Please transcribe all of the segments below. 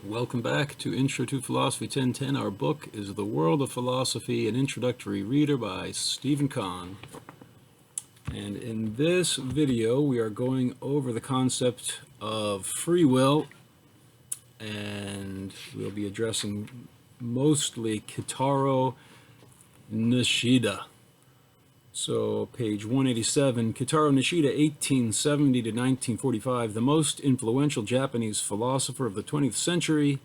Welcome back to Intro to Philosophy 1010. Our book is The World of Philosophy, an introductory reader by Stephen Kahn. And in this video, we are going over the concept of free will, and we'll be addressing mostly Kitaro Nishida. So, page 187, Kitaro Nishida, 1870 to 1945, the most influential Japanese philosopher of the 20th century,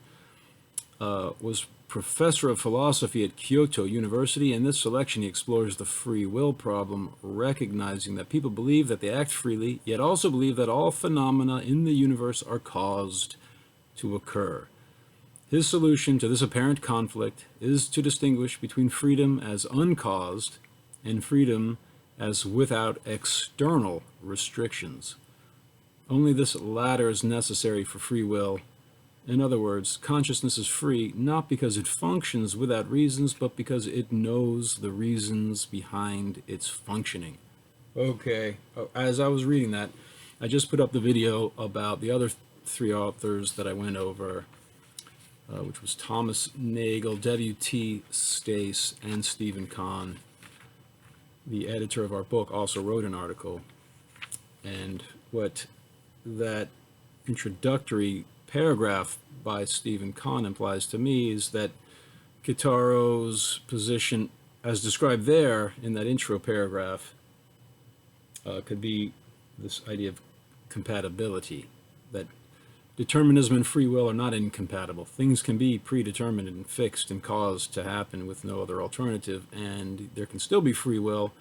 was professor of philosophy at Kyoto University. In this selection, he explores the free will problem, recognizing that people believe that they act freely, yet also believe that all phenomena in the universe are caused to occur. His solution to this apparent conflict is to distinguish between freedom as uncaused and freedom as without external restrictions. Only this latter is necessary for free will. In other words, consciousness is free not because it functions without reasons, but because it knows the reasons behind its functioning. Okay, as I was reading that, I just put up the video about the other three authors that I went over, which was Thomas Nagel, W.T. Stace, and Stephen Kahn. The editor of our book also wrote an article, and what that introductory paragraph by Stephen Kahn implies to me is that Kitaro's position, as described there in that intro paragraph, could be this idea of compatibility, that determinism and free will are not incompatible. Things can be predetermined and fixed and caused to happen with no other alternative, and there can still be free will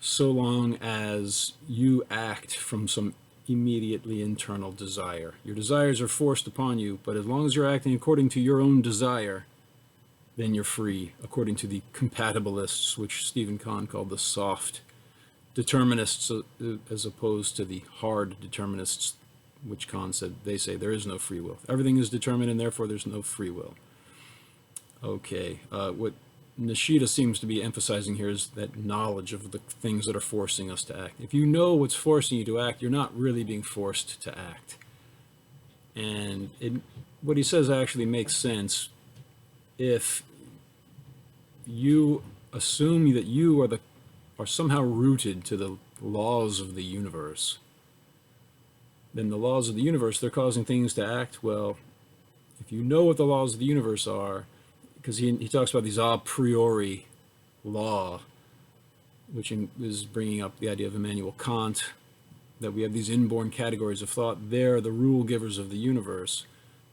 so long as you act from some immediately internal desire. Your desires are forced upon you, but as long as you're acting according to your own desire, then you're free, according to the compatibilists, which Stephen Kahn called the soft determinists, as opposed to the hard determinists, which Kant said, they say there is no free will. Everything is determined, and therefore there's no free will. Okay, what Nishida seems to be emphasizing here is that knowledge of the things that are forcing us to act. If you know what's forcing you to act, you're not really being forced to act. And what he says actually makes sense if you assume that you are somehow rooted to the laws of the universe. Then the laws of the universe, they're causing things to act. Well, if you know what the laws of the universe are, because he talks about these a priori law, which is bringing up the idea of Immanuel Kant, that we have these inborn categories of thought. They're the rule givers of the universe.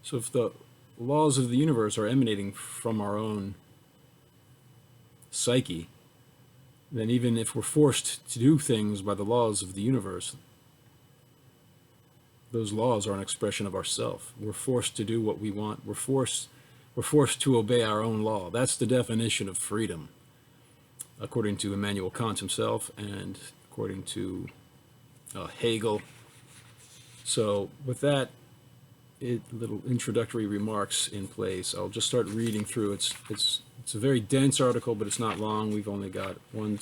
So if the laws of the universe are emanating from our own psyche, then even if we're forced to do things by the laws of the universe, those laws are an expression of ourself. We're forced to do what we want. We're forced to obey our own law. That's the definition of freedom, according to Immanuel Kant himself and according to Hegel. So with that little introductory remarks in place, I'll just start reading through. It's a very dense article, but it's not long. We've only got about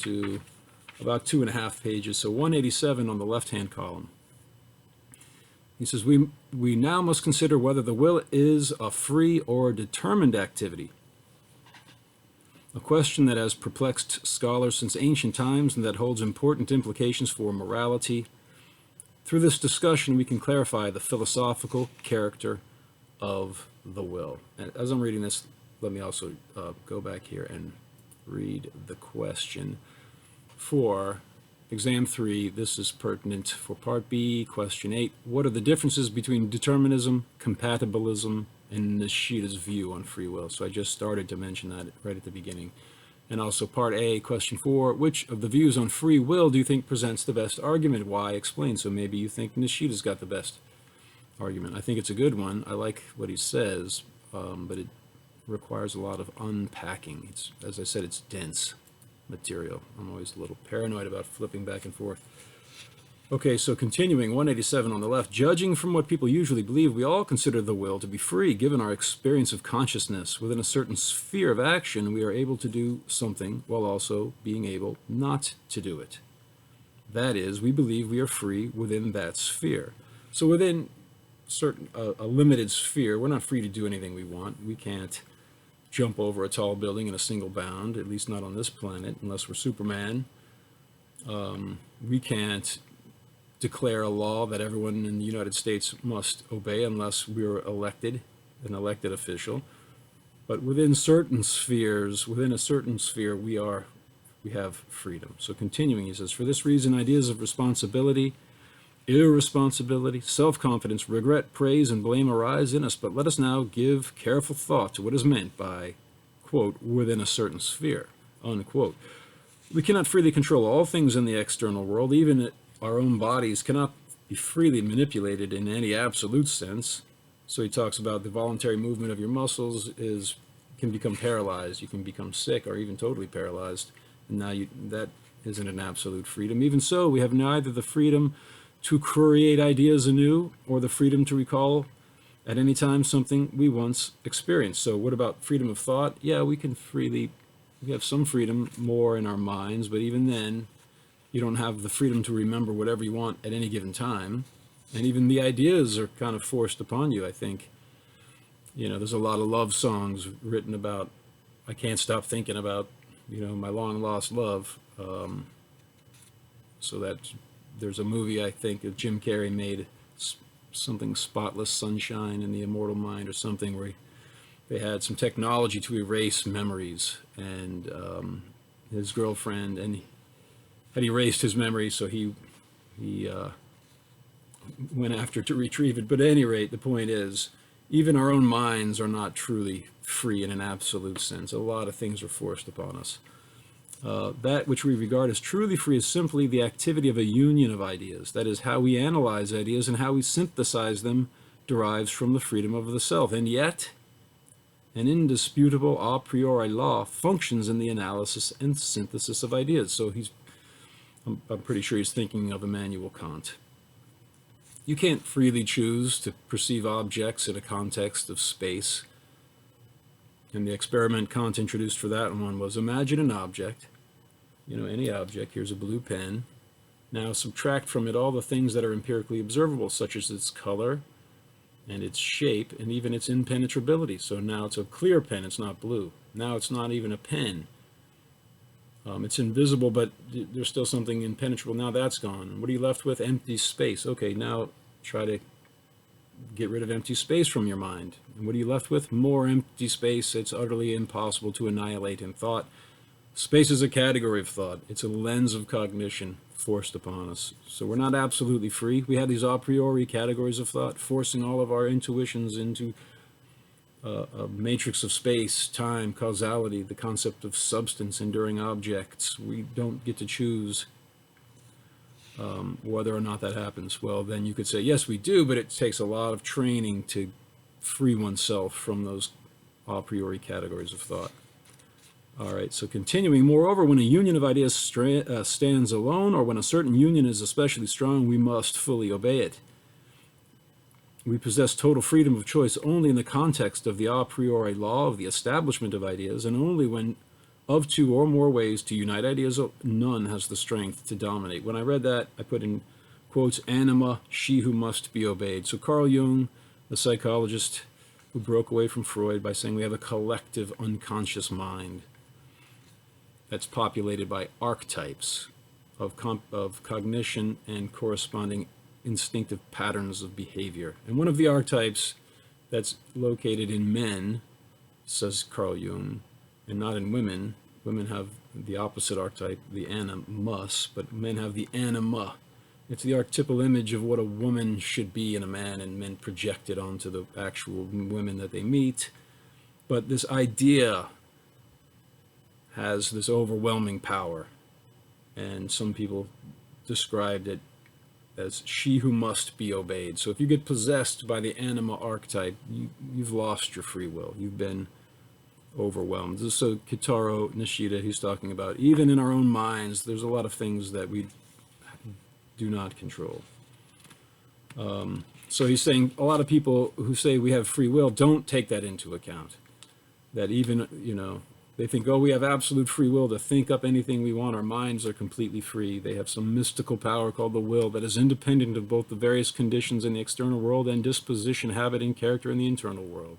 2.5 pages. So 187 on the left-hand column. He says, we now must consider whether the will is a free or determined activity, a question that has perplexed scholars since ancient times and that holds important implications for morality. Through this discussion, we can clarify the philosophical character of the will. And as I'm reading this, let me also go back here and read the question for Exam 3, this is pertinent for Part B, Question 8. What are the differences between determinism, compatibilism, and Nishida's view on free will? So I just started to mention that right at the beginning. And also Part A, Question 4. Which of the views on free will do you think presents the best argument? Why? Explain. So maybe you think Nishida's got the best argument. I think it's a good one. I like what he says, but it requires a lot of unpacking. As I said, it's dense material. I'm always a little paranoid about flipping back and forth. Okay, so continuing, 187 on the left. Judging from what people usually believe, we all consider the will to be free. Given our experience of consciousness within a certain sphere of action, we are able to do something while also being able not to do it. That is, we believe we are free within that sphere. So within a limited sphere. We're not free to do anything we want. We can't jump over a tall building in a single bound, at least not on this planet, unless we're Superman. We can't declare a law that everyone in the United States must obey unless we're elected, an elected official. But within certain spheres, within a certain sphere, we have freedom. So continuing, he says, for this reason, ideas of responsibility, irresponsibility, self-confidence, regret, praise, and blame arise in us. But let us now give careful thought to what is meant by, quote, within a certain sphere, unquote. We cannot freely control all things in the external world. Even our own bodies cannot be freely manipulated in any absolute sense. So he talks about the voluntary movement of your muscles can become paralyzed. You can become sick or even totally paralyzed. And now that isn't an absolute freedom. Even so, we have neither the freedom to create ideas anew or the freedom to recall at any time something we once experienced. So what about freedom of thought? Yeah, we have some freedom more in our minds, but even then, you don't have the freedom to remember whatever you want at any given time. And even the ideas are kind of forced upon you, I think. There's a lot of love songs written about, I can't stop thinking about, my long lost love. So that there's a movie, I think, that Jim Carrey made, something Spotless Sunshine in the Immortal Mind or something, where they had some technology to erase memories, and his girlfriend had erased his memory, so he went after to retrieve it. But at any rate, the point is, even our own minds are not truly free in an absolute sense. A lot of things are forced upon us. That which we regard as truly free is simply the activity of a union of ideas. That is, how we analyze ideas and how we synthesize them derives from the freedom of the self. And yet, an indisputable a priori law functions in the analysis and synthesis of ideas. So I'm pretty sure he's thinking of Immanuel Kant. You can't freely choose to perceive objects in a context of space. And the experiment Kant introduced for that one was, imagine an object, any object. Here's a blue pen. Now subtract from it all the things that are empirically observable, such as its color and its shape and even its impenetrability. So now it's a clear pen, it's not blue. Now it's not even a pen. It's invisible, but there's still something impenetrable. Now that's gone. What are you left with? Empty space. Okay, now try to get rid of empty space from your mind. And what are you left with? More empty space. It's utterly impossible to annihilate in thought. Space is a category of thought. It's a lens of cognition forced upon us. So we're not absolutely free. We have these a priori categories of thought, forcing all of our intuitions into a matrix of space, time, causality, the concept of substance, enduring objects. We don't get to choose whether or not that happens. Well, then you could say, yes, we do, but it takes a lot of training to free oneself from those a priori categories of thought. All right, so continuing, moreover, when a union of ideas stands alone, or when a certain union is especially strong, we must fully obey it. We possess total freedom of choice only in the context of the a priori law of the establishment of ideas, and only when of two or more ways to unite ideas, none has the strength to dominate. When I read that, I put in quotes, anima, she who must be obeyed. So Carl Jung, the psychologist who broke away from Freud by saying we have a collective unconscious mind that's populated by archetypes of cognition and corresponding instinctive patterns of behavior. And one of the archetypes that's located in men, says Carl Jung, and not in women. Women have the opposite archetype, the animus, but men have the anima. It's the archetypal image of what a woman should be in a man, and men project it onto the actual women that they meet. But this idea has this overwhelming power, and some people described it as she who must be obeyed. So if you get possessed by the anima archetype, you've lost your free will. You've been overwhelmed. So Kitaro Nishida, he's talking about, even in our own minds, there's a lot of things that we do not control. So he's saying a lot of people who say we have free will don't take that into account. That even, They think, oh, we have absolute free will to think up anything we want. Our minds are completely free. They have some mystical power called the will that is independent of both the various conditions in the external world and disposition, habit, and character in the internal world.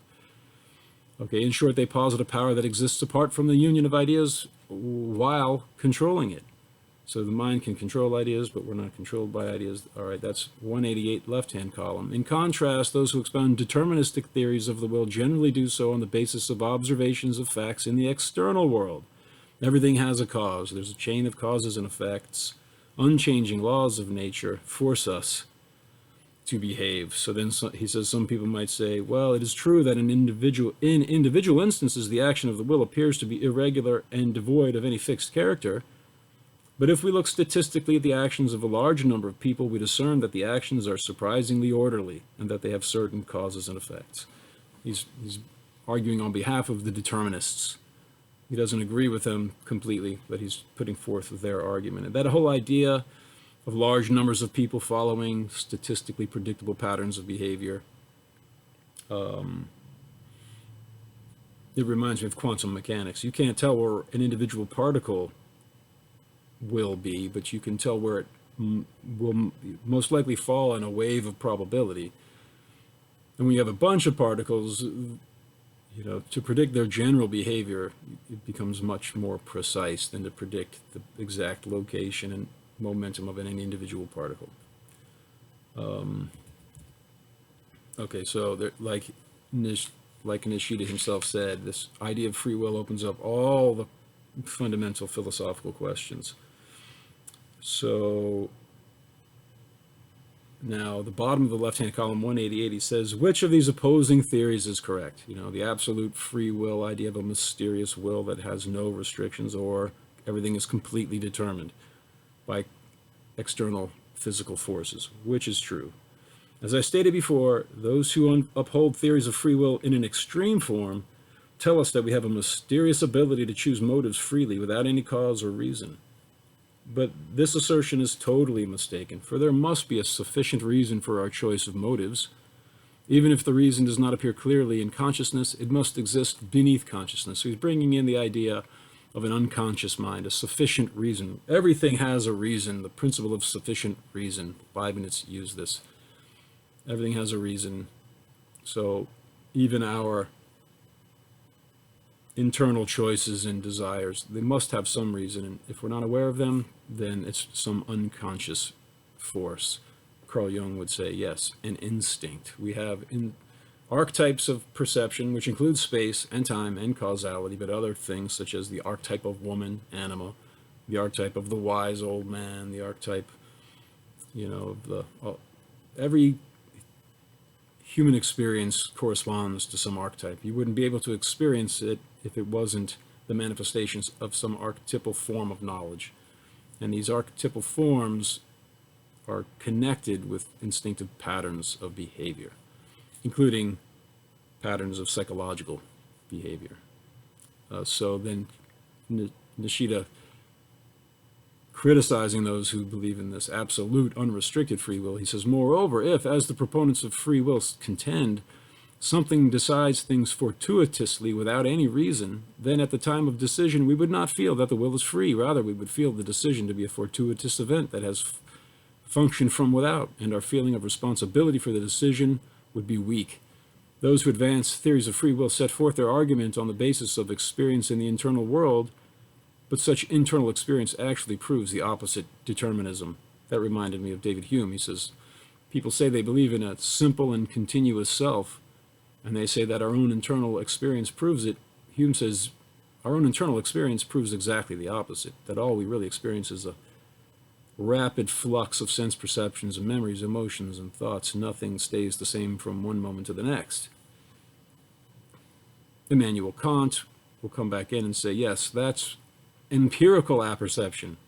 Okay, in short, they posit a power that exists apart from the union of ideas while controlling it. So the mind can control ideas, but we're not controlled by ideas. All right, that's 188, left-hand column. In contrast, those who expound deterministic theories of the will generally do so on the basis of observations of facts in the external world. Everything has a cause. There's a chain of causes and effects. Unchanging laws of nature force us to behave. So then he says some people might say, well, it is true that in individual instances, the action of the will appears to be irregular and devoid of any fixed character. But if we look statistically at the actions of a large number of people, we discern that the actions are surprisingly orderly and that they have certain causes and effects. He's arguing on behalf of the determinists. He doesn't agree with them completely, but he's putting forth their argument. And that whole idea of large numbers of people following statistically predictable patterns of behavior, it reminds me of quantum mechanics. You can't tell where an individual particle will be, but you can tell where it will most likely fall in a wave of probability. And when you have a bunch of particles, to predict their general behavior, it becomes much more precise than to predict the exact location and momentum of any individual particle. Okay, so like Nishida himself said, this idea of free will opens up all the fundamental philosophical questions. So now the bottom of the left-hand column, 188, he says, which of these opposing theories is correct? The absolute free will idea of a mysterious will that has no restrictions, or everything is completely determined by external physical forces. Which is true? As I stated before, those who uphold theories of free will in an extreme form tell us that we have a mysterious ability to choose motives freely without any cause or reason. But this assertion is totally mistaken, for there must be a sufficient reason for our choice of motives. Even if the reason does not appear clearly in consciousness, it must exist beneath consciousness. So he's bringing in the idea of an unconscious mind, a sufficient reason. Everything has a reason, the principle of sufficient reason. Leibniz used this. Everything has a reason. So even our internal choices and desires, they must have some reason, and if we're not aware of them, then it's some unconscious force. Carl Jung would say, yes, an instinct. We have archetypes of perception, which include space and time and causality, but other things such as the archetype of woman, anima, the archetype of the wise old man, the archetype, of every human experience corresponds to some archetype. You wouldn't be able to experience it if it wasn't the manifestations of some archetypal form of knowledge. And these archetypal forms are connected with instinctive patterns of behavior, including patterns of psychological behavior. So then Nishida, criticizing those who believe in this absolute unrestricted free will, he says, moreover, if, as the proponents of free will contend, something decides things fortuitously without any reason, then at the time of decision we would not feel that the will is free. Rather, we would feel the decision to be a fortuitous event that has functioned from without, and our feeling of responsibility for the decision would be weak. Those who advance theories of free will set forth their argument on the basis of experience in the internal world, but such internal experience actually proves the opposite determinism. That reminded me of David Hume. He says, people say they believe in a simple and continuous self, and they say that our own internal experience proves it. Hume says, our own internal experience proves exactly the opposite, that all we really experience is a rapid flux of sense perceptions and memories, emotions, and thoughts. Nothing stays the same from one moment to the next. Immanuel Kant will come back in and say, yes, that's empirical apperception.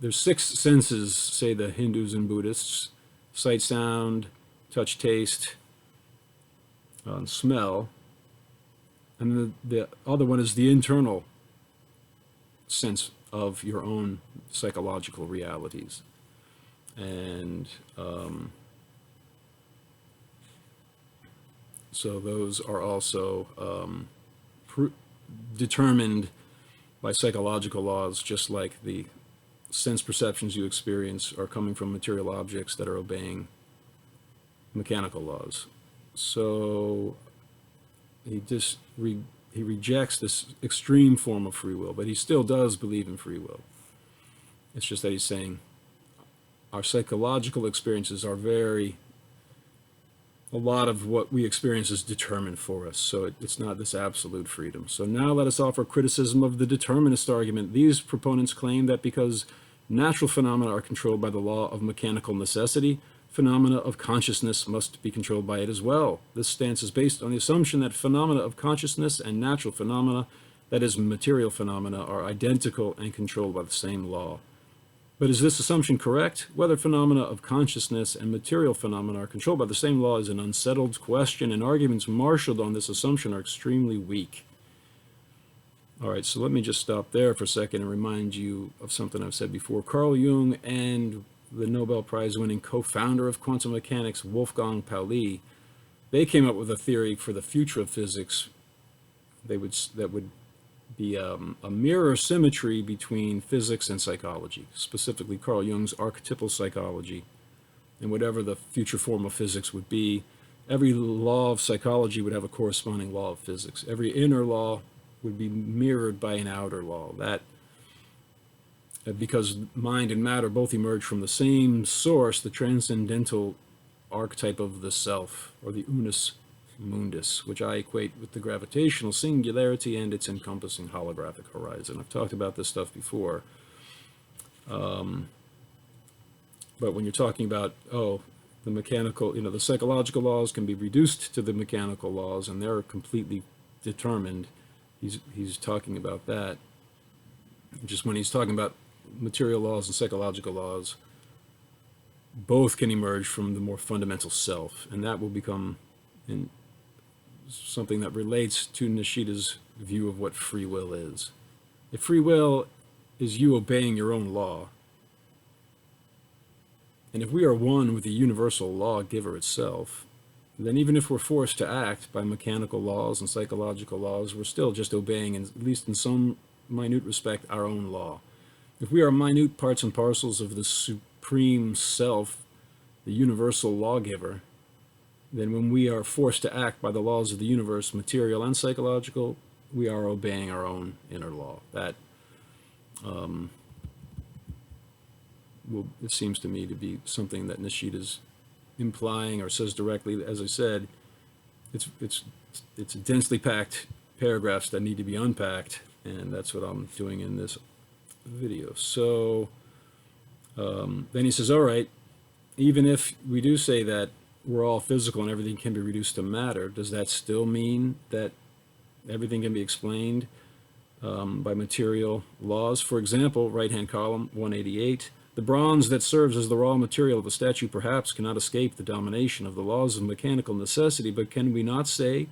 There's 6 senses, say the Hindus and Buddhists: sight, sound, touch, taste, smell. And the other one is the internal sense of your own psychological realities. And so those are also determined by psychological laws, just like the sense perceptions you experience are coming from material objects that are obeying mechanical laws. So he rejects this extreme form of free will, but he still does believe in free will. It's just that he's saying our psychological experiences are a lot of what we experience is determined for us, so it's not this absolute freedom. So now let us offer criticism of the determinist argument. These proponents claim that because natural phenomena are controlled by the law of mechanical necessity, phenomena of consciousness must be controlled by it as well. This stance is based on the assumption that phenomena of consciousness and natural phenomena, that is, material phenomena, are identical and controlled by the same law. But is this assumption correct? Whether phenomena of consciousness and material phenomena are controlled by the same law is an unsettled question, and arguments marshaled on this assumption are extremely weak. All right, so let me just stop there for a second and remind you of something I've said before. Carl Jung and the Nobel Prize-winning co-founder of quantum mechanics, Wolfgang Pauli, they came up with a theory for the future of physics that would be a mirror symmetry between physics and psychology, specifically Carl Jung's archetypal psychology, and whatever the future form of physics would be. Every law of psychology would have a corresponding law of physics. Every inner law would be mirrored by an outer law. That because mind and matter both emerge from the same source, the transcendental archetype of the self, or the unus mundus, which I equate with the gravitational singularity and its encompassing holographic horizon. I've talked about this stuff before. But when you're talking about, the mechanical, the psychological laws can be reduced to the mechanical laws, and they're completely determined. He's talking about that. Just when he's talking about material laws and psychological laws, both can emerge from the more fundamental self, and that will become something that relates to Nishida's view of what free will is. If free will is you obeying your own law, and if we are one with the universal lawgiver itself, then even if we're forced to act by mechanical laws and psychological laws, we're still just obeying, at least in some minute respect, our own law. If we are minute parts and parcels of the supreme self, the universal lawgiver, then when we are forced to act by the laws of the universe, material and psychological, we are obeying our own inner law. That it seems to me to be something that Nishida's implying or says directly. As I said, it's densely packed paragraphs that need to be unpacked, and that's what I'm doing in this video. So then he says, all right, even if we do say that we're all physical and everything can be reduced to matter, does that still mean that everything can be explained by material laws? For example, right-hand column, 188, the bronze that serves as the raw material of the statue perhaps cannot escape the domination of the laws of mechanical necessity, but can we not say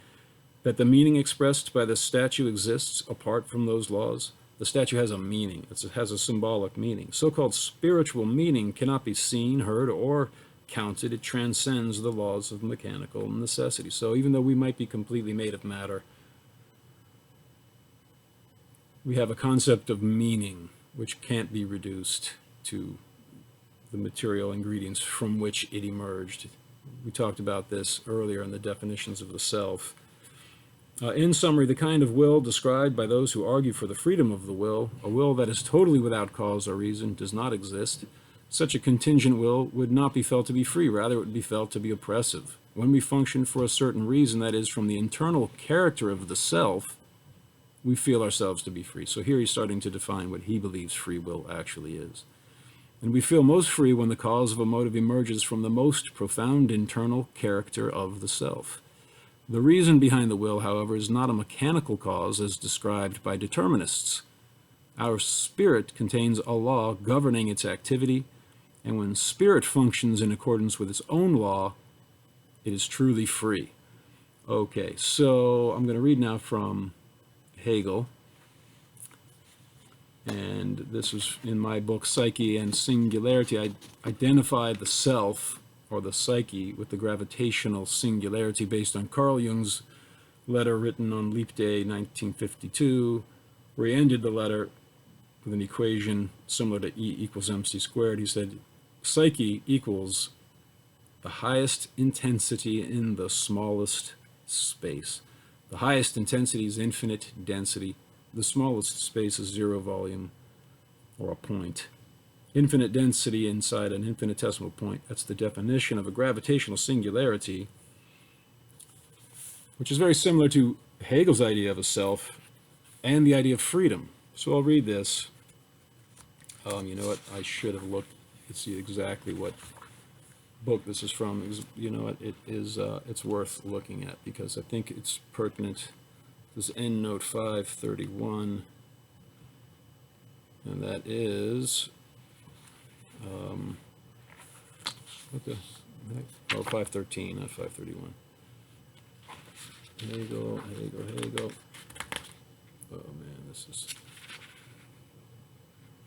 that the meaning expressed by the statue exists apart from those laws? The statue has a meaning. It has a symbolic meaning. So-called spiritual meaning cannot be seen, heard, or counted. It transcends the laws of mechanical necessity. So even though we might be completely made of matter, we have a concept of meaning which can't be reduced to the material ingredients from which it emerged. We talked about this earlier in the definitions of the self. In summary, the kind of will described by those who argue for the freedom of the will, a will that is totally without cause or reason, does not exist. Such a contingent will would not be felt to be free, rather it would be felt to be oppressive. When we function for a certain reason, that is, from the internal character of the self, we feel ourselves to be free. So here he's starting to define what he believes free will actually is. And we feel most free when the cause of a motive emerges from the most profound internal character of the self. The reason behind the will, however, is not a mechanical cause as described by determinists. Our spirit contains a law governing its activity, and when spirit functions in accordance with its own law, it is truly free. Okay, so I'm going to read now from Hegel, and this is in my book, Psyche and Singularity. I identified the self, or the psyche, with the gravitational singularity based on Carl Jung's letter written on Leap Day 1952, where he ended the letter with an equation similar to E equals mc squared. He said, psyche equals the highest intensity in the smallest space. The highest intensity is infinite density. The smallest space is zero volume, or a point. Infinite density inside an infinitesimal point. That's the definition of a gravitational singularity, which is very similar to Hegel's idea of a self and the idea of freedom. So I'll read this. You know what? I should have looked to see exactly what book this is from. You know what? It's worth looking at because I think it's pertinent. This is EndNote 531, and that is what the heck? Oh, 513, not 531. Hegel. Oh man, this is.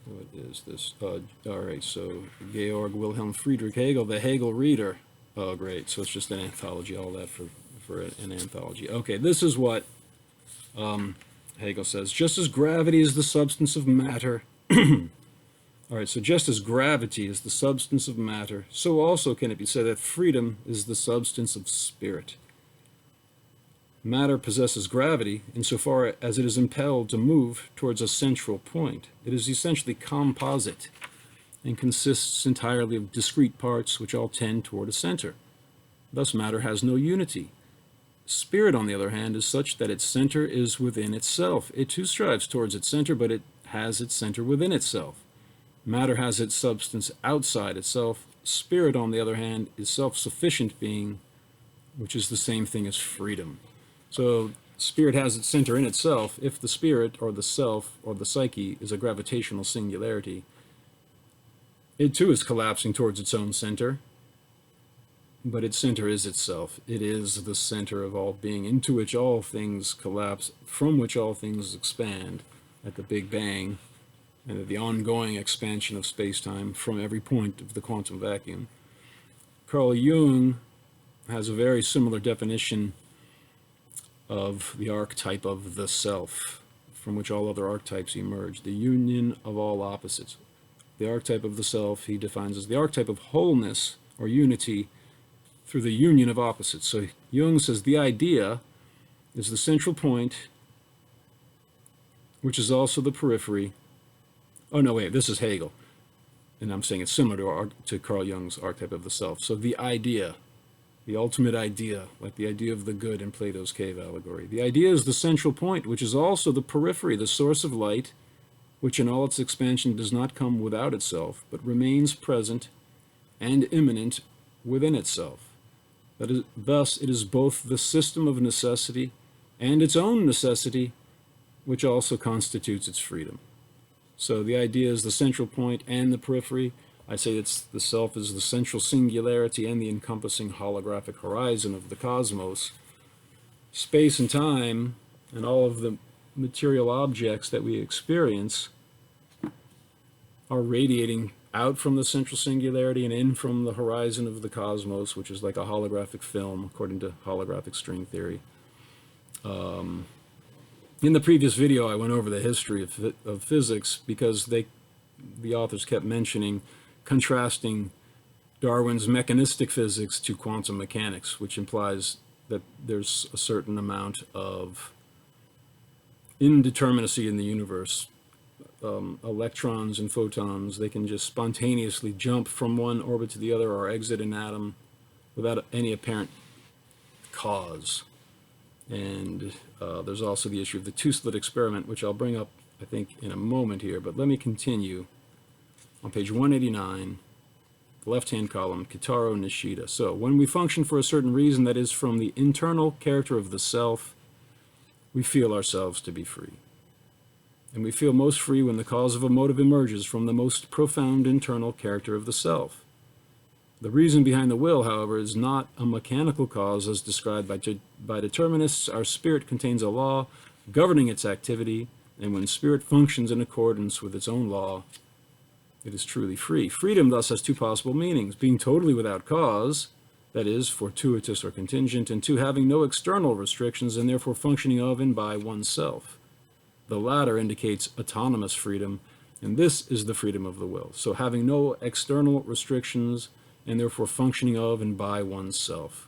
What is this? All right, so Georg Wilhelm Friedrich Hegel, the Hegel Reader. Oh, great. So it's just an anthology, all that for an anthology. Okay, this is what Hegel says. Just as gravity is the substance of matter. All right, so just as gravity is the substance of matter, so also can it be said that freedom is the substance of spirit. Matter possesses gravity insofar as it is impelled to move towards a central point. It is essentially composite and consists entirely of discrete parts which all tend toward a center. Thus matter has no unity. Spirit, on the other hand, is such that its center is within itself. It too strives towards its center, but it has its center within itself. Matter has its substance outside itself. Spirit, on the other hand, is self-sufficient being, which is the same thing as freedom. So spirit has its center in itself. If the spirit, or the self, or the psyche is a gravitational singularity, it too is collapsing towards its own center, but its center is itself. It is the center of all being, into which all things collapse, from which all things expand at the Big Bang, and the ongoing expansion of space-time from every point of the quantum vacuum. Carl Jung has a very similar definition of the archetype of the self, from which all other archetypes emerge, the union of all opposites. The archetype of the self he defines as the archetype of wholeness or unity through the union of opposites. So Jung says the idea is the central point, which is also the periphery. Oh no, wait, this is Hegel, and I'm saying it's similar to Carl Jung's archetype of the self. So the idea, the ultimate idea, like the idea of the good in Plato's cave allegory. The idea is the central point, which is also the periphery, the source of light, which in all its expansion does not come without itself, but remains present and immanent within itself. Thus, it is both the system of necessity and its own necessity, which also constitutes its freedom. So the idea is the central point and the periphery. I say it's the self is the central singularity and the encompassing holographic horizon of the cosmos. Space and time and all of the material objects that we experience are radiating out from the central singularity and in from the horizon of the cosmos, which is like a holographic film, according to holographic string theory. In the previous video, I went over the history of physics because the authors kept mentioning, contrasting Darwin's mechanistic physics to quantum mechanics, which implies that there's a certain amount of indeterminacy in the universe. Electrons and photons, they can just spontaneously jump from one orbit to the other or exit an atom without any apparent cause. And there's also the issue of the two-slit experiment, which I'll bring up, I think, in a moment here. But let me continue. On page 189, the left-hand column, Kitaro Nishida. So, when we function for a certain reason that is from the internal character of the self, we feel ourselves to be free. And we feel most free when the cause of a motive emerges from the most profound internal character of the self. The reason behind the will, however, is not a mechanical cause as described by determinists. Our spirit contains a law governing its activity, and when spirit functions in accordance with its own law, it is truly free. Freedom thus has two possible meanings: being totally without cause, that is, fortuitous or contingent, and 2, having no external restrictions and therefore functioning of and by oneself. The latter indicates autonomous freedom, and this is the freedom of the will. So having no external restrictions and therefore functioning of and by oneself.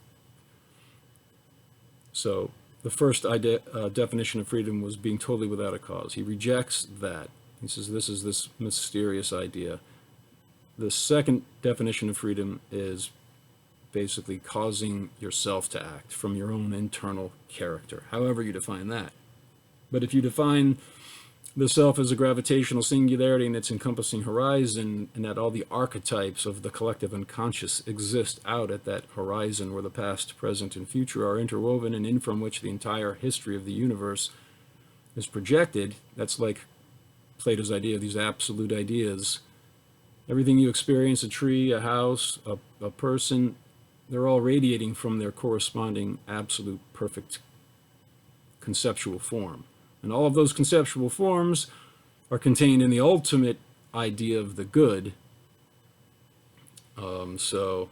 So the first definition of freedom was being totally without a cause. He rejects that. He says this is this mysterious idea. The second definition of freedom is basically causing yourself to act from your own internal character, however you define that. But if you define the self as a gravitational singularity in its encompassing horizon, and that all the archetypes of the collective unconscious exist out at that horizon where the past, present, and future are interwoven and in from which the entire history of the universe is projected, that's like Plato's idea of these absolute ideas. Everything you experience, a tree, a house, a person, they're all radiating from their corresponding absolute perfect conceptual form. And all of those conceptual forms are contained in the ultimate idea of the good. So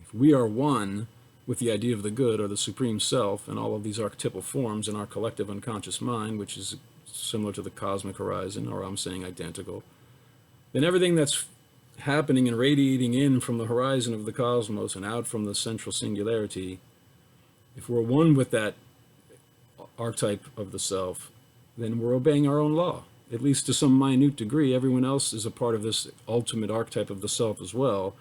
if we are one with the idea of the good or the supreme self and all of these archetypal forms in our collective unconscious mind, which is similar to the cosmic horizon, or I'm saying identical, then everything that's happening and radiating in from the horizon of the cosmos and out from the central singularity, if we're one with that archetype of the self, then we're obeying our own law, at least to some minute degree. Everyone else is a part of this ultimate archetype of the self as well,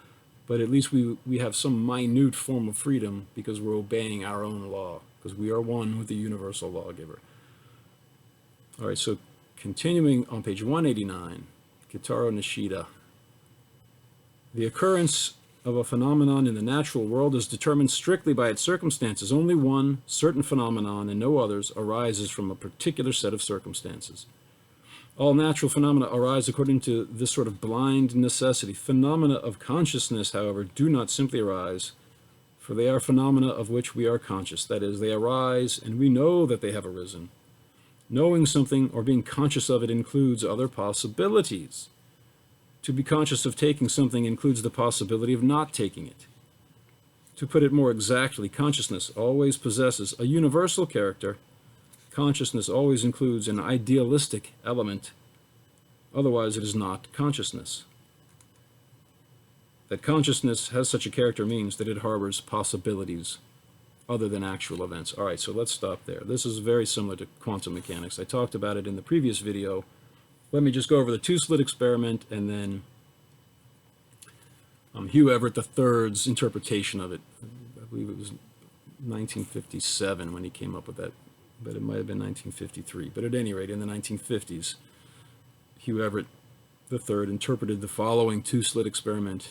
but at least we have some minute form of freedom because we're obeying our own law, because we are one with the universal lawgiver. All right, so continuing on page 189, Kitaro Nishida. The occurrence of a phenomenon in the natural world is determined strictly by its circumstances. Only one certain phenomenon and no others arises from a particular set of circumstances. All natural phenomena arise according to this sort of blind necessity. Phenomena of consciousness, however, do not simply arise, for they are phenomena of which we are conscious. That is, they arise and we know that they have arisen. Knowing something or being conscious of it includes other possibilities. To be conscious of taking something includes the possibility of not taking it. To put it more exactly, consciousness always possesses a universal character. Consciousness always includes an idealistic element. Otherwise, it is not consciousness. That consciousness has such a character means that it harbors possibilities other than actual events. All right, so let's stop there. This is very similar to quantum mechanics. I talked about it in the previous video. Let me just go over the two-slit experiment and then Hugh Everett III's interpretation of it. I believe it was 1957 when he came up with that, but it might have been 1953. But at any rate, in the 1950s, Hugh Everett III interpreted the following two-slit experiment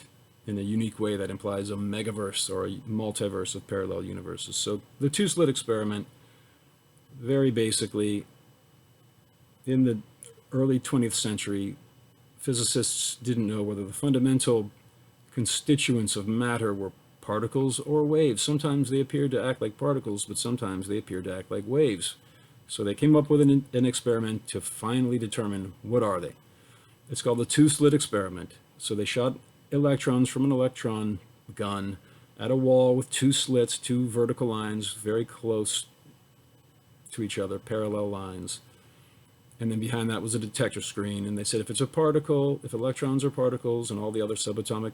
in a unique way that implies a megaverse or a multiverse of parallel universes. So the two-slit experiment, very basically, in the early 20th century, physicists didn't know whether the fundamental constituents of matter were particles or waves. Sometimes they appeared to act like particles, but sometimes they appeared to act like waves. So they came up with an experiment to finally determine what are they. It's called the two-slit experiment. So they shot electrons from an electron gun at a wall with two slits, two vertical lines, very close to each other, parallel lines. And then behind that was a detector screen. And they said if it's a particle, if electrons are particles and all the other subatomic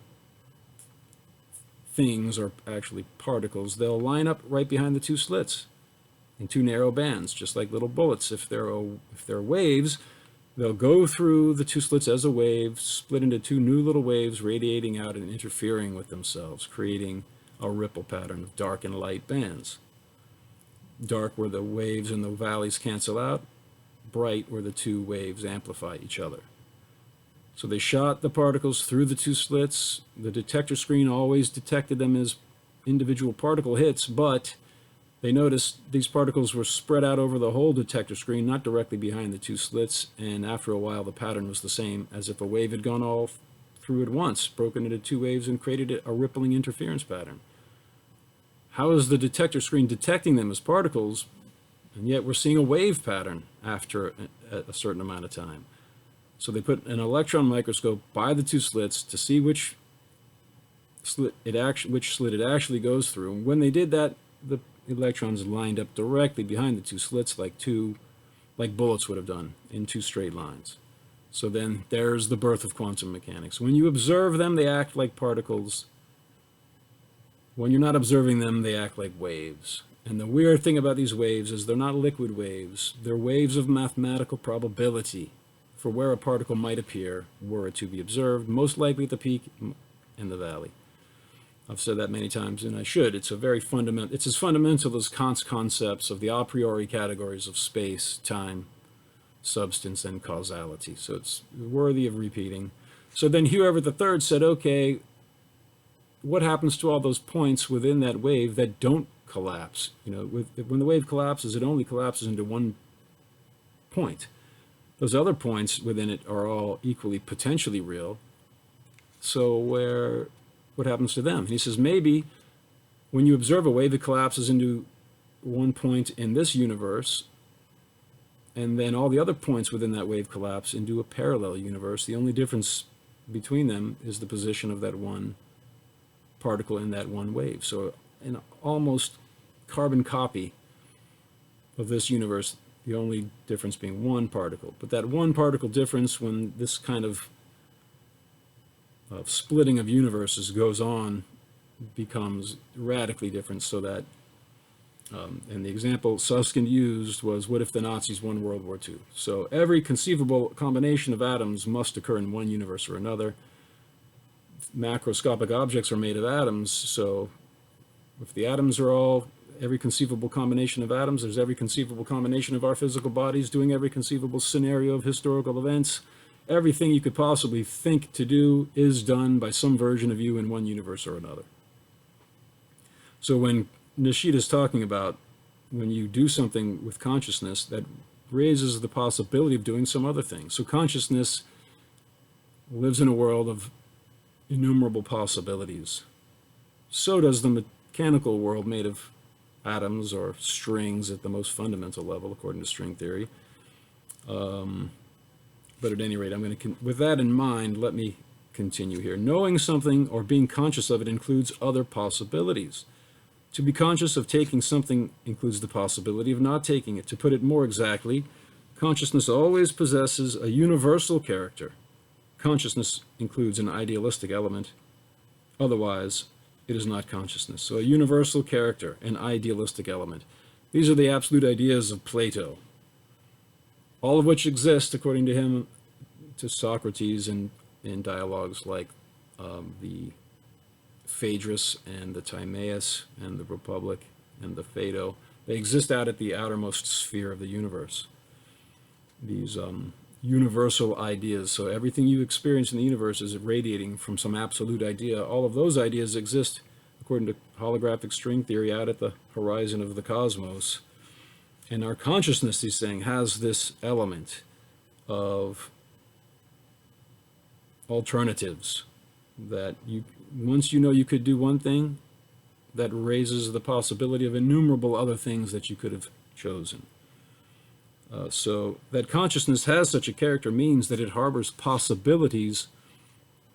things are actually particles, they'll line up right behind the two slits in two narrow bands, just like little bullets. If they're waves, they'll go through the two slits as a wave, split into two new little waves, radiating out and interfering with themselves, creating a ripple pattern of dark and light bands. Dark where the waves and the valleys cancel out, bright where the two waves amplify each other. So they shot the particles through the two slits. The detector screen always detected them as individual particle hits, but they noticed these particles were spread out over the whole detector screen, not directly behind the two slits, and after a while the pattern was the same as if a wave had gone all through at once, broken into two waves and created a rippling interference pattern. How is the detector screen detecting them as particles, and yet we're seeing a wave pattern after a certain amount of time? So they put an electron microscope by the two slits to see which which slit it actually goes through. And when they did that, the electrons lined up directly behind the two slits, like bullets would have done in two straight lines. So then there's the birth of quantum mechanics. When you observe them, they act like particles. When you're not observing them, they act like waves. And the weird thing about these waves is they're not liquid waves. They're waves of mathematical probability for where a particle might appear were it to be observed, most likely at the peak and the valley. I've said that many times, and I should. It's as fundamental as Kant's concepts of the a priori categories of space, time, substance, and causality. So it's worthy of repeating. So then Hugh Everett III said, okay, what happens to all those points within that wave that don't collapse? When the wave collapses, it only collapses into one point. Those other points within it are all equally potentially real. So what happens to them? And he says, maybe when you observe a wave, it collapses into one point in this universe, and then all the other points within that wave collapse into a parallel universe. The only difference between them is the position of that one particle in that one wave. So an almost carbon copy of this universe, the only difference being one particle. But that one particle difference, when this kind of splitting of universes goes on, becomes radically different, so that and the example Susskind used was, what if the Nazis won World War II? So every conceivable combination of atoms must occur in one universe or another. Macroscopic objects are made of atoms, so if the atoms are all every conceivable combination of atoms, there's every conceivable combination of our physical bodies doing every conceivable scenario of historical events. Everything you could possibly think to do is done by some version of you in one universe or another. So when Nishida is talking about when you do something with consciousness, that raises the possibility of doing some other thing. So consciousness lives in a world of innumerable possibilities. So does the mechanical world made of atoms or strings at the most fundamental level, according to string theory. But at any rate, with that in mind, let me continue here. Knowing something or being conscious of it includes other possibilities. To be conscious of taking something includes the possibility of not taking it. To put it more exactly, consciousness always possesses a universal character. Consciousness includes an idealistic element. Otherwise, it is not consciousness. So a universal character, an idealistic element. These are the absolute ideas of Plato, all of which exist, according to him, to Socrates in dialogues like the Phaedrus and the Timaeus and the Republic and the Phaedo. They exist out at the outermost sphere of the universe. These universal ideas. So everything you experience in the universe is radiating from some absolute idea. All of those ideas exist, according to holographic string theory, out at the horizon of the cosmos. And our consciousness, he's saying, has this element of alternatives that once you know you could do one thing, that raises the possibility of innumerable other things that you could have chosen. So that consciousness has such a character means that it harbors possibilities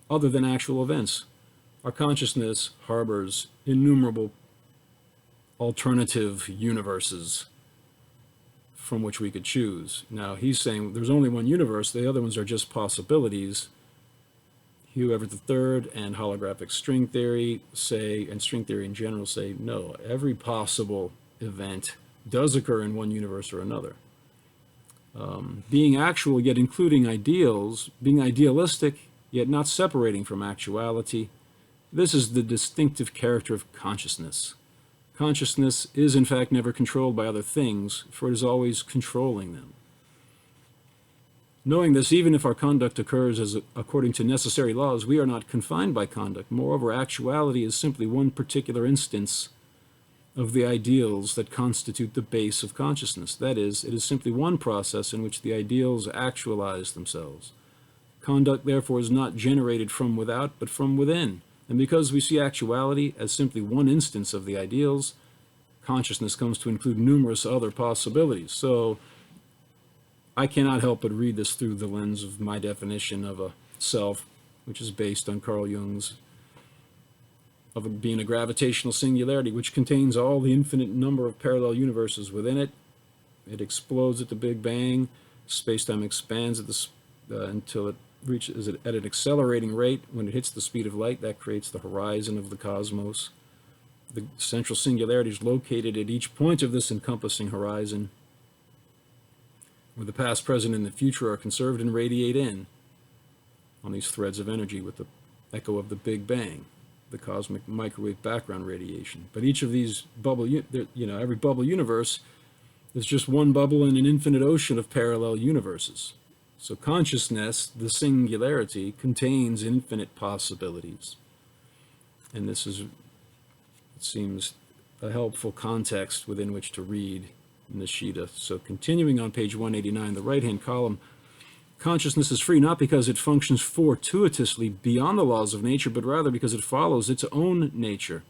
other than actual events. Our consciousness harbors innumerable alternative universes from which we could choose. Now, he's saying there's only one universe, the other ones are just possibilities. Hugh Everett III and holographic string theory say, and string theory in general say, no, every possible event does occur in one universe or another. Being actual yet including ideals, being idealistic yet not separating from actuality, this is the distinctive character of consciousness. Consciousness is in fact never controlled by other things, for it is always controlling them. Knowing this, even if our conduct occurs according to necessary laws, we are not confined by conduct. Moreover, actuality is simply one particular instance of the ideals that constitute the base of consciousness. That is, it is simply one process in which the ideals actualize themselves. Conduct, therefore, is not generated from without, but from within. And because we see actuality as simply one instance of the ideals, consciousness comes to include numerous other possibilities. So I cannot help but read this through the lens of my definition of a self, which is based on Carl Jung's of it being a gravitational singularity, which contains all the infinite number of parallel universes within it. It explodes at the Big Bang. Space-time expands until it reaches at an accelerating rate. When it hits the speed of light, that creates the horizon of the cosmos. The central singularity is located at each point of this encompassing horizon, where the past, present, and the future are conserved and radiate in on these threads of energy with the echo of the Big Bang, the cosmic microwave background radiation. But each of these every bubble universe is just one bubble in an infinite ocean of parallel universes. So consciousness, the singularity, contains infinite possibilities. And this is, it seems, a helpful context within which to read Nishida. So continuing on page 189, the right-hand column, consciousness is free not because it functions fortuitously beyond the laws of nature, but rather because it follows its own nature.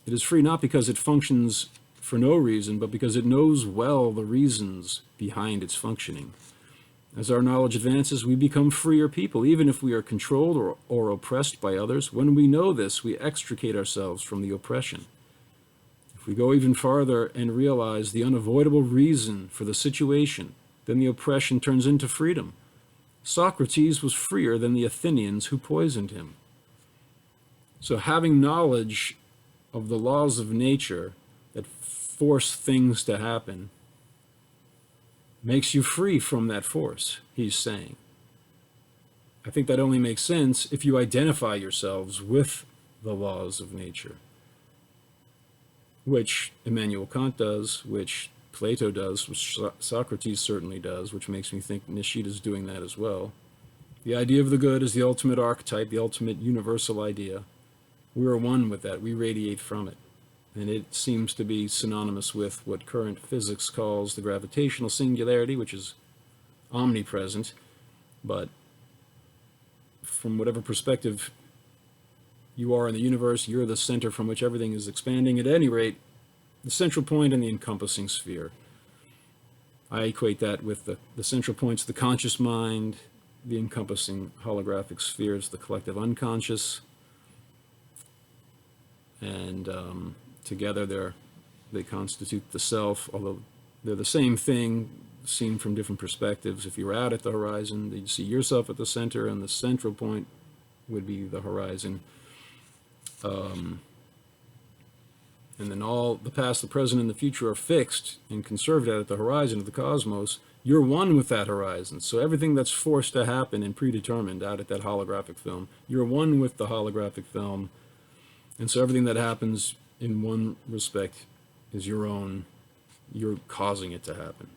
It is free not because it functions for no reason, but because it knows well the reasons behind its functioning. As our knowledge advances, we become freer people, even if we are controlled or oppressed by others. When we know this, we extricate ourselves from the oppression. If we go even farther and realize the unavoidable reason for the situation, then the oppression turns into freedom. Socrates was freer than the Athenians who poisoned him. So having knowledge of the laws of nature that force things to happen makes you free from that force, he's saying. I think that only makes sense if you identify yourselves with the laws of nature, which Immanuel Kant does, which Plato does, which Socrates certainly does, which makes me think Nishida's doing that as well. The idea of the good is the ultimate archetype, the ultimate universal idea. We are one with that. We radiate from it. And it seems to be synonymous with what current physics calls the gravitational singularity, which is omnipresent. But from whatever perspective you are in the universe, you're the center from which everything is expanding. At any rate, the central point in the encompassing sphere. I equate that with the central points, the conscious mind, the encompassing holographic spheres, the collective unconscious, and together they constitute the self, although they're the same thing seen from different perspectives. If you're out at the horizon, you'd see yourself at the center, and the central point would be the horizon. And then all the past, the present, and the future are fixed and conserved out at the horizon of the cosmos. You're one with that horizon. So everything that's forced to happen and predetermined out at that holographic film, you're one with the holographic film. And so everything that happens in one respect is your own. You're causing it to happen.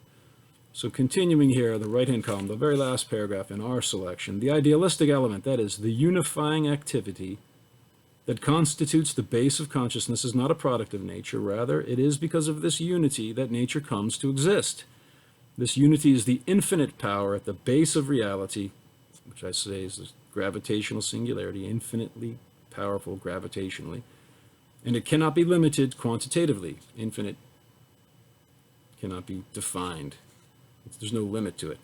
So continuing here, the right-hand column, the very last paragraph in our selection, the idealistic element, that is, the unifying activity that constitutes the base of consciousness, is not a product of nature. Rather, it is because of this unity that nature comes to exist. This unity is the infinite power at the base of reality, which I say is the gravitational singularity, infinitely powerful gravitationally. And it cannot be limited quantitatively. Infinite cannot be defined. There's no limit to it.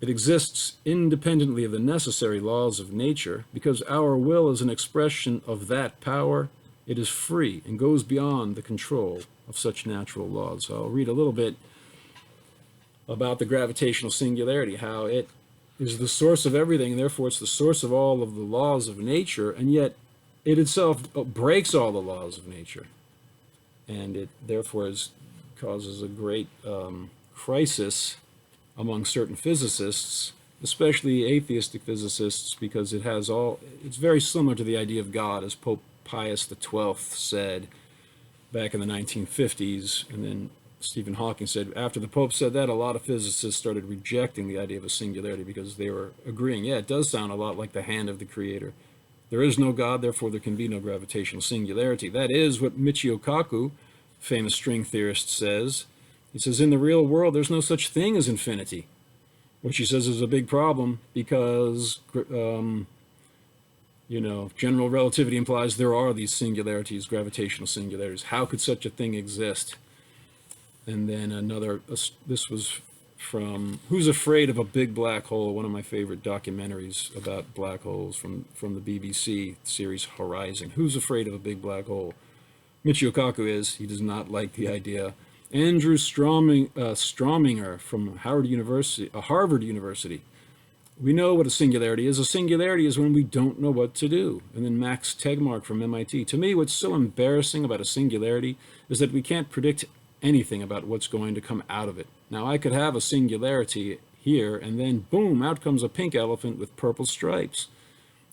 It exists independently of the necessary laws of nature. Because our will is an expression of that power, it is free and goes beyond the control of such natural laws. So I'll read a little bit about the gravitational singularity, how it is the source of everything, and therefore it's the source of all of the laws of nature, and yet it itself breaks all the laws of nature. And it therefore causes a great crisis among certain physicists, especially atheistic physicists, because it's very similar to the idea of God, as Pope Pius XII said back in the 1950s. And then Stephen Hawking said, after the Pope said that, a lot of physicists started rejecting the idea of a singularity because they were agreeing, yeah, it does sound a lot like the hand of the Creator. There is no God, therefore there can be no gravitational singularity. That is what Michio Kaku, famous string theorist, says. He says, in the real world, there's no such thing as infinity, which he says is a big problem because, general relativity implies there are these singularities, gravitational singularities. How could such a thing exist? And then this was from Who's Afraid of a Big Black Hole, one of my favorite documentaries about black holes from the BBC series Horizon. Who's Afraid of a Big Black Hole? Michio Kaku is. He does not like the idea. Andrew Strominger from Harvard University. We know what a singularity is. A singularity is when we don't know what to do. And then Max Tegmark from MIT. To me, what's so embarrassing about a singularity is that we can't predict anything about what's going to come out of it. Now, I could have a singularity here, and then boom, out comes a pink elephant with purple stripes.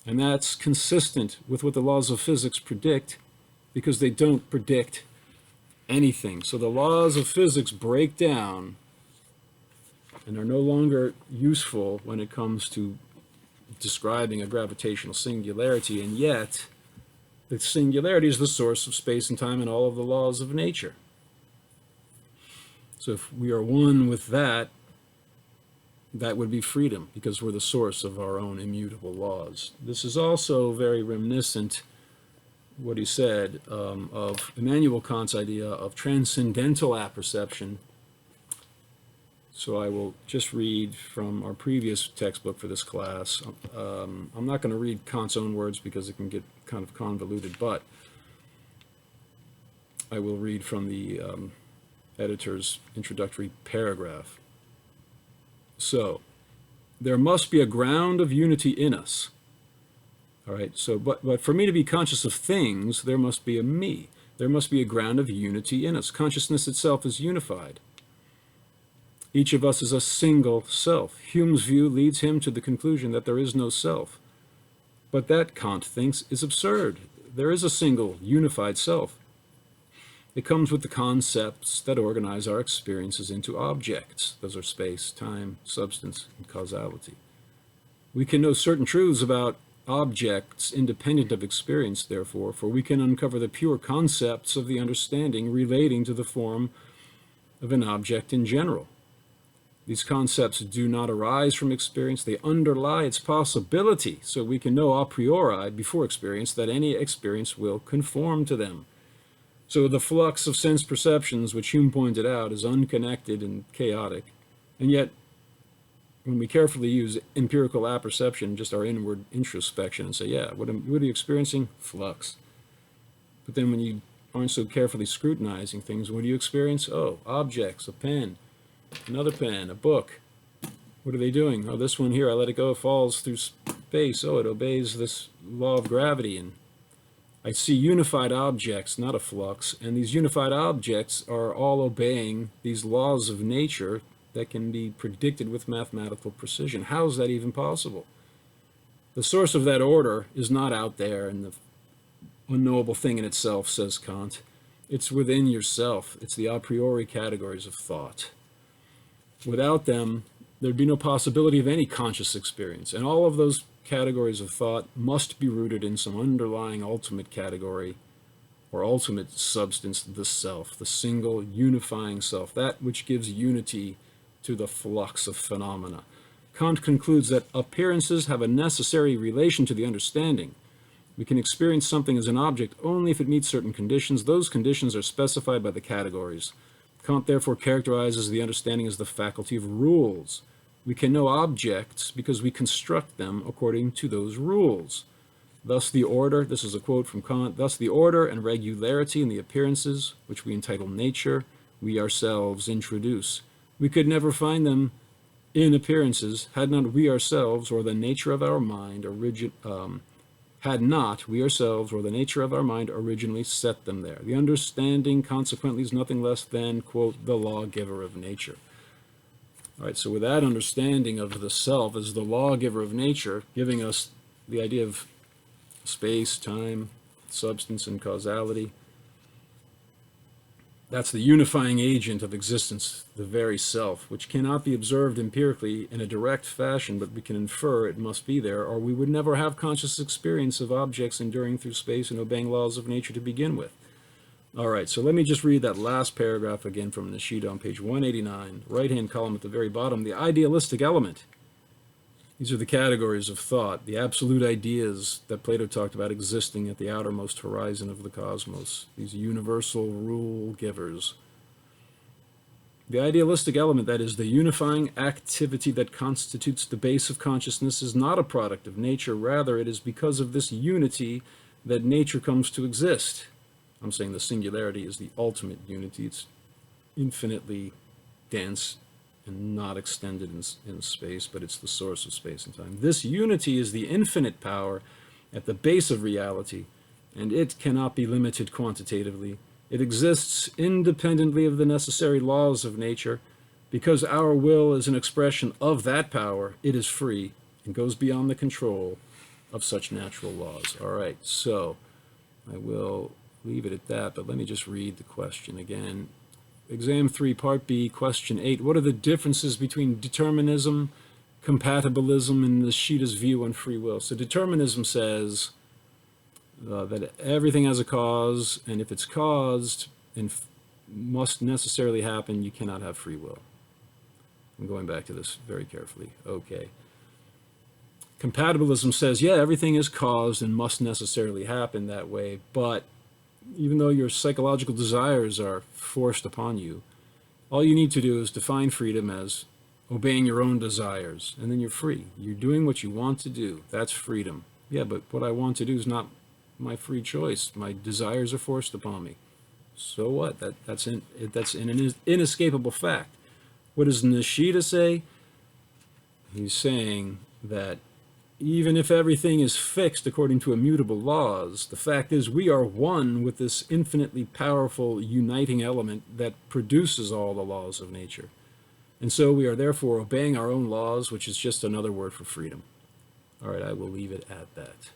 And that's consistent with what the laws of physics predict, because they don't predict anything. So the laws of physics break down and are no longer useful when it comes to describing a gravitational singularity, and yet the singularity is the source of space and time and all of the laws of nature. So if we are one with that, that would be freedom, because we're the source of our own immutable laws. This is also very reminiscent, what he said, of Immanuel Kant's idea of transcendental apperception. So I will just read from our previous textbook for this class. I'm not going to read Kant's own words because it can get kind of convoluted, but I will read from the editor's introductory paragraph. So, there must be a ground of unity in us. All right, so, but for me to be conscious of things, there must be a me. There must be a ground of unity in us. Consciousness itself is unified. Each of us is a single self. Hume's view leads him to the conclusion that there is no self. But that, Kant thinks, is absurd. There is a single, unified self. It comes with the concepts that organize our experiences into objects. Those are space, time, substance, and causality. We can know certain truths about objects independent of experience, therefore, for we can uncover the pure concepts of the understanding relating to the form of an object in general. These concepts do not arise from experience, they underlie its possibility, so we can know a priori, before experience, that any experience will conform to them. So the flux of sense perceptions, which Hume pointed out, is unconnected and chaotic. And yet, when we carefully use empirical apperception, just our inward introspection, and say, yeah, what are you experiencing? Flux. But then when you aren't so carefully scrutinizing things, what do you experience? Oh, objects, a pen, another pen, a book. What are they doing? Oh, this one here, I let it go, it falls through space. Oh, it obeys this law of gravity, and I see unified objects, not a flux, and these unified objects are all obeying these laws of nature that can be predicted with mathematical precision. How is that even possible? The source of that order is not out there in the unknowable thing in itself, says Kant. It's within yourself. It's the a priori categories of thought. Without them, there'd be no possibility of any conscious experience, and all of those categories of thought must be rooted in some underlying ultimate category or ultimate substance, the self, the single unifying self, that which gives unity to the flux of phenomena. Kant concludes that appearances have a necessary relation to the understanding. We can experience something as an object only if it meets certain conditions. Those conditions are specified by the categories. Kant therefore characterizes the understanding as the faculty of rules. We can know objects because we construct them according to those rules. Thus the order, this is a quote from Kant, thus the order and regularity in the appearances, which we entitle nature, we ourselves introduce. We could never find them in appearances had not we ourselves or the nature of our mind originally set them there. The understanding consequently is nothing less than, quote, the lawgiver of nature. All right, so with that understanding of the self as the lawgiver of nature, giving us the idea of space, time, substance, and causality, that's the unifying agent of existence, the very self, which cannot be observed empirically in a direct fashion, but we can infer it must be there, or we would never have conscious experience of objects enduring through space and obeying laws of nature to begin with. All right, so let me just read that last paragraph again from Nishida on page 189, right-hand column at the very bottom, the idealistic element. These are the categories of thought, the absolute ideas that Plato talked about existing at the outermost horizon of the cosmos, these universal rule givers. The idealistic element, that is, the unifying activity that constitutes the base of consciousness, is not a product of nature. Rather, it is because of this unity that nature comes to exist. I'm saying the singularity is the ultimate unity. It's infinitely dense and not extended in space, but it's the source of space and time. This unity is the infinite power at the base of reality, and it cannot be limited quantitatively. It exists independently of the necessary laws of nature. Because our will is an expression of that power, it is free and goes beyond the control of such natural laws. All right, so I will leave it at that, but let me just read the question again. Exam 3, Part B, Question 8. What are the differences between determinism, compatibilism, and Nishida's view on free will? So determinism says that everything has a cause, and if it's caused and must necessarily happen, you cannot have free will. I'm going back to this very carefully. Okay. Compatibilism says, yeah, everything is caused and must necessarily happen that way, but even though your psychological desires are forced upon you, all you need to do is define freedom as obeying your own desires, and then you're free. You're doing what you want to do. That's freedom. Yeah, but what I want to do is not my free choice. My desires are forced upon me. So what? That's an inescapable fact. What does Nishida say? He's saying that even if everything is fixed according to immutable laws, the fact is we are one with this infinitely powerful uniting element that produces all the laws of nature. And so we are therefore obeying our own laws, which is just another word for freedom. All right, I will leave it at that.